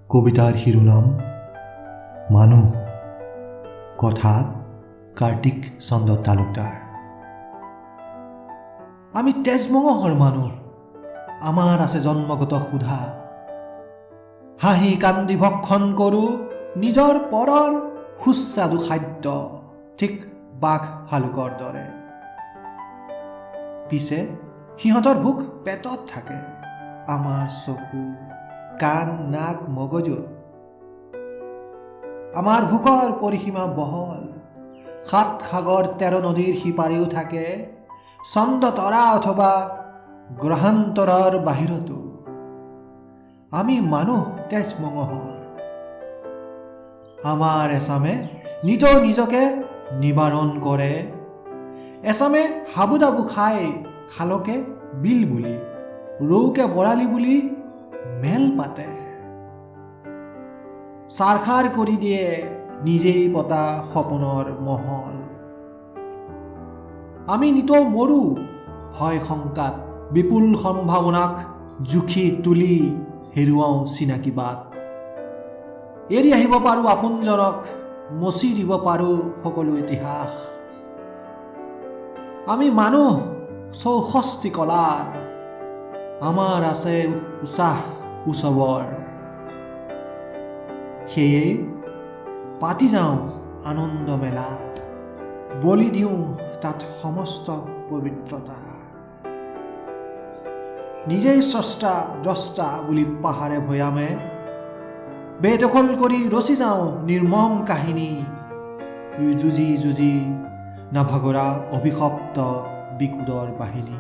কবিতাৰ শিৰোনাম মানুহ, কথা কাৰ্তিক চন্দ্ৰ তালুকদাৰ। আমি তেজমঙহৰ মানুহ, আমাৰ আছে জন্মগত ক্ষুধা। হাঁহি কান্দি ভক্ষণ কৰোঁ নিজৰ পৰৰ সুস্বাদু খাদ্য, ঠিক বাঘ ভালুকৰ দৰে। পিছে সিহঁতৰ ভোক পেটত থাকে, আমাৰ চকু কাণ নাক মগজুত। আমাৰ ভোকৰ পৰিসীমা বহল, ৭ সাগৰ ১৩ নদীৰ সিপাৰেও থাকে, চন্দ্ৰ তৰা অথবা গ্ৰহান্তৰৰ বাহিৰতো। আমি মানুহ তেজমঙহৰ। আমাৰ এচামে নিজকে নিবাৰণ কৰে, এচামে হাবুডাবু খাই খালকে বিল বুলি, ৰৌকে বৰালি বুলি মেল পাতে। চাৰখাৰ কৰি দিয়ে নিজেই পতা সপোনৰ মহল। আমি নিতৌ মৰো ভয় শংকাত, বিপুল সম্ভাৱনাক জুখি তুলি হেৰুৱাওঁ চিনাকি বাট। এৰি আহিব পাৰোঁ আপোনজনক, মচি দিব পাৰোঁ সকলো ইতিহাস। আমি মানুহ ৬৪ কলাৰ, আমাৰ আছে উচাহ উচবৰ। সেয়ে পাতি যাওঁ আনন্দ মেলা, বলি দিওঁ তাত সমস্ত পবিত্ৰতা। নিজেই স্ৰষ্টা দ্ৰষ্টা বুলি পাহাৰে ভৈয়ামে বেদখল কৰি ৰচি যাওঁ নিৰ্মম কাহিনী। যুঁজি যুঁজি নাভাগৰা অভিশপ্ত বিকুদৰ বাহিনী।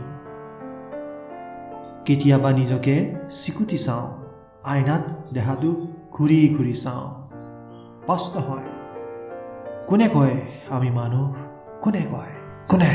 কেতিয়াবা নিজকে চিকুটি চাওঁ, আইনাত দেহাটো ঘূৰি ঘূৰি চাওঁ। প্ৰশ্ন হয়, কোনে কয় আমি মানুহ? কোনে কয়? কোনে?